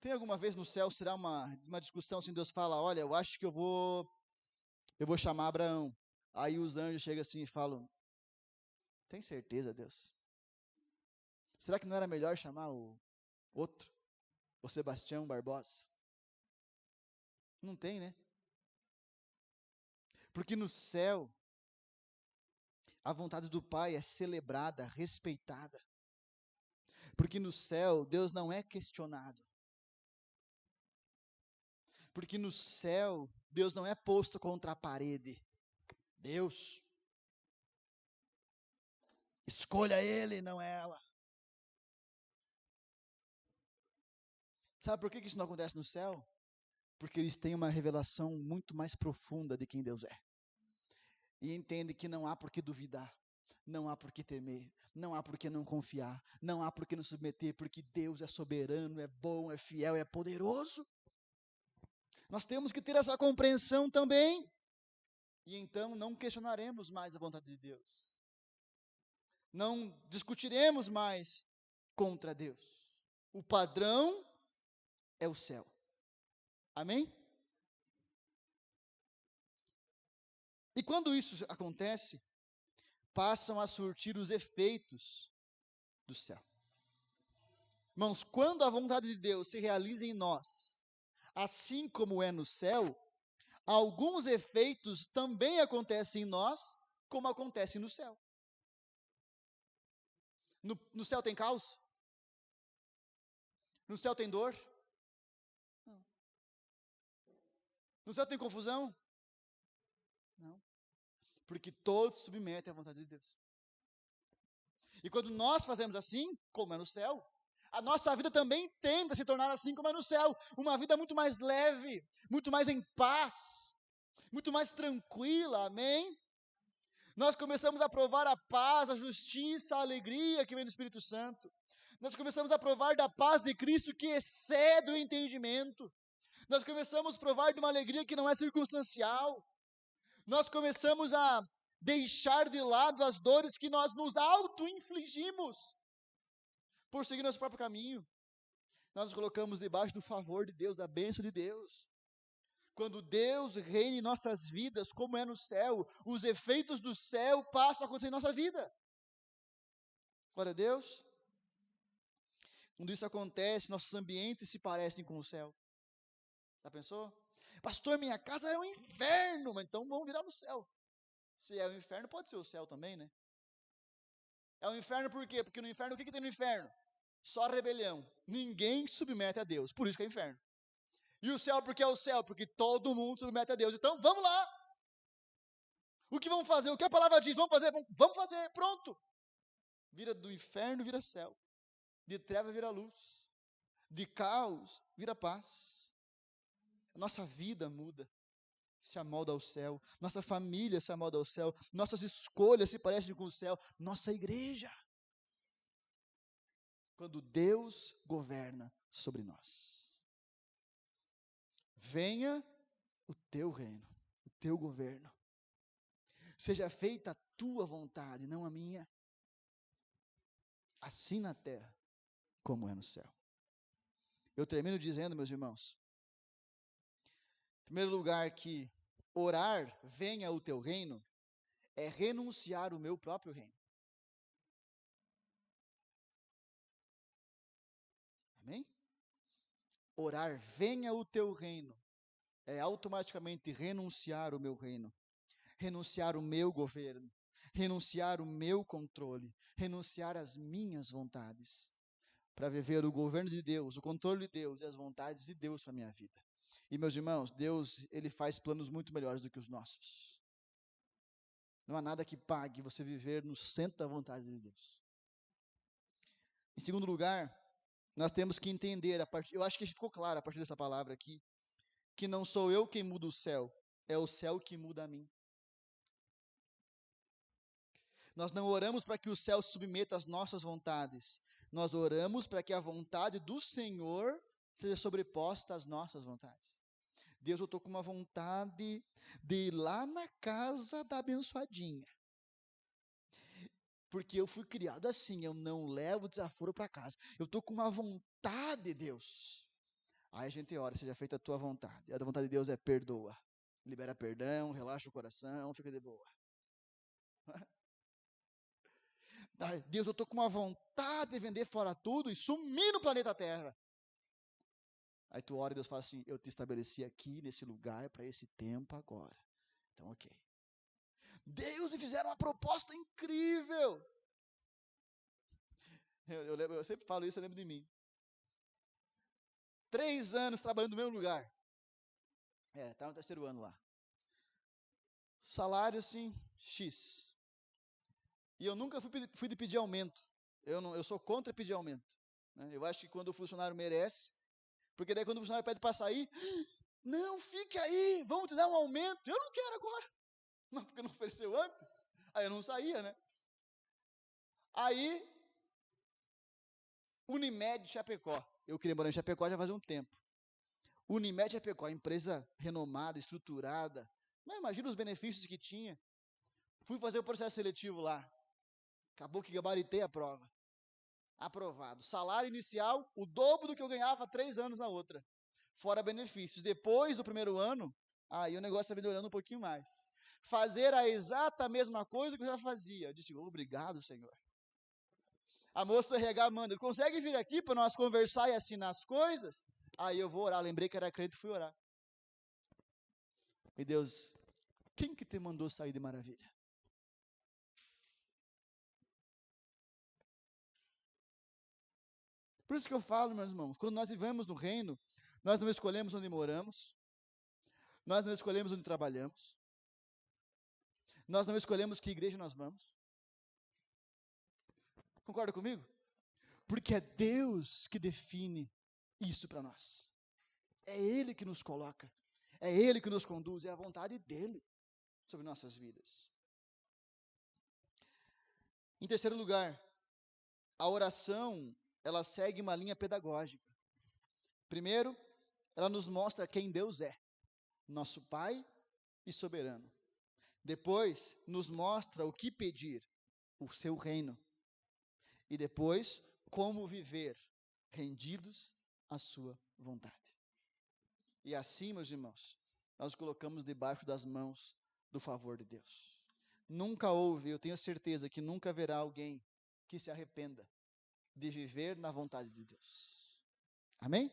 Tem alguma vez no céu, será uma discussão assim, Deus fala: olha, eu acho que eu vou chamar Abraão. Aí os anjos chegam assim e falam: tem certeza, Deus? Será que não era melhor chamar o outro? O Sebastião Barbosa? Não tem, né? Porque no céu, a vontade do Pai é celebrada, respeitada. Porque no céu, Deus não é questionado. Porque no céu, Deus não é posto contra a parede. Deus, escolha ele, não ela. Sabe por que isso não acontece no céu? Porque eles têm uma revelação muito mais profunda de quem Deus é. E entendem que não há por que duvidar, não há por que temer, não há por que não confiar, não há por que não submeter, porque Deus é soberano, é bom, é fiel, é poderoso. Nós temos que ter essa compreensão também. E então não questionaremos mais a vontade de Deus. Não discutiremos mais contra Deus. O padrão é o céu. Amém? E quando isso acontece, passam a surtir os efeitos do céu. Irmãos, quando a vontade de Deus se realiza em nós, assim como é no céu, alguns efeitos também acontecem em nós, como acontecem no céu. No céu tem caos? No céu tem dor? Não. No céu tem confusão? Não. Porque todos se submetem à vontade de Deus. E quando nós fazemos assim, como é no céu, a nossa vida também tende a se tornar assim como é no céu. Uma vida muito mais leve, muito mais em paz, muito mais tranquila, amém? Nós começamos a provar a paz, a justiça, a alegria que vem do Espírito Santo. Nós começamos a provar da paz de Cristo que excede o entendimento. Nós começamos a provar de uma alegria que não é circunstancial. Nós começamos a deixar de lado as dores que nós nos auto-infligimos por seguir nosso próprio caminho. Nós nos colocamos debaixo do favor de Deus, da bênção de Deus. Quando Deus reina em nossas vidas, como é no céu, os efeitos do céu passam a acontecer em nossa vida. Glória a Deus. Quando isso acontece, nossos ambientes se parecem com o céu. Já pensou? Pastor, minha casa é um inferno, mas então vamos virar no céu. Se é o inferno, pode ser o céu também, né? É o inferno por quê? Porque no inferno, o que tem no inferno? Só rebelião. Ninguém submete a Deus, por isso que é inferno. E o céu, porque é o céu? Porque todo mundo submete a Deus. Então, vamos lá. O que vamos fazer? O que a palavra diz? Vamos fazer? Vamos fazer, pronto. Vira do inferno, vira céu. De treva, vira luz. De caos, vira paz. Nossa vida muda, se amolda ao céu. Nossa família se amolda ao céu. Nossas escolhas se parecem com o céu. Nossa igreja. Quando Deus governa sobre nós. Venha o teu reino, o teu governo. Seja feita a tua vontade, não a minha. Assim na terra, como é no céu. Eu termino dizendo, meus irmãos, em primeiro lugar, que orar, venha o teu reino, é renunciar o meu próprio reino. Amém? Orar, venha o teu reino, é automaticamente renunciar o meu reino, renunciar o meu governo, renunciar o meu controle, renunciar às minhas vontades, para viver o governo de Deus, o controle de Deus e as vontades de Deus para a minha vida. E meus irmãos, Deus, Ele faz planos muito melhores do que os nossos. Não há nada que pague você viver no centro da vontade de Deus. Em segundo lugar, nós temos que entender, eu acho que ficou claro a partir dessa palavra aqui, que não sou eu quem muda o céu, é o céu que muda a mim. Nós não oramos para que o céu submeta às nossas vontades, nós oramos para que a vontade do Senhor seja sobreposta às nossas vontades. Deus, eu estou com uma vontade de ir lá na casa da abençoadinha, porque eu fui criado assim, eu não levo desaforo para casa. Eu estou com uma vontade, Deus. Aí a gente ora, seja feita a tua vontade. A vontade de Deus é perdoa, libera perdão, relaxa o coração, fica de boa. Deus, eu estou com uma vontade de vender fora tudo e sumir no planeta Terra. Aí tu ora e Deus fala assim, eu te estabeleci aqui, nesse lugar, para esse tempo agora. Então, ok. Deus, me fizeram uma proposta incrível. Eu sempre falo isso, eu lembro de mim. 3 anos trabalhando no mesmo lugar. Tá no 3º ano lá. Salário, assim, X. E eu nunca fui de pedir aumento. Eu sou contra pedir aumento. Né? Eu acho que quando o funcionário merece, porque daí quando o funcionário pede para sair, não, fique aí, vamos te dar um aumento. Eu não quero agora. Não, porque não ofereceu antes. Aí eu não saía, né? Aí, Unimed Chapecó. Eu queria morar em Chapecó já fazia um tempo. Unimed Chapecó, empresa renomada, estruturada. Não, imagina os benefícios que tinha. Fui fazer o processo seletivo lá. Acabou que gabaritei a prova. Aprovado. Salário inicial, o dobro do que eu ganhava há 3 anos na outra. Fora benefícios. Depois do primeiro ano, aí o negócio está melhorando um pouquinho mais. Fazer a exata mesma coisa que eu já fazia. Eu disse, obrigado, Senhor. A moça do RH manda, consegue vir aqui para nós conversar e assinar as coisas? Aí eu vou orar, lembrei que era crente e fui orar. E Deus, quem que te mandou sair de Maravilha? Por isso que eu falo, meus irmãos, quando nós vivemos no reino, nós não escolhemos onde moramos, nós não escolhemos onde trabalhamos, nós não escolhemos que igreja nós vamos. Concorda comigo? Porque é Deus que define isso para nós. É Ele que nos coloca, é Ele que nos conduz, é a vontade dEle sobre nossas vidas. Em terceiro lugar, a oração, ela segue uma linha pedagógica. Primeiro, ela nos mostra quem Deus é, nosso Pai e soberano. Depois, nos mostra o que pedir, o seu reino. E depois, como viver rendidos à sua vontade. E assim, meus irmãos, nós colocamos debaixo das mãos do favor de Deus. Nunca houve, eu tenho certeza que nunca haverá alguém que se arrependa de viver na vontade de Deus. Amém?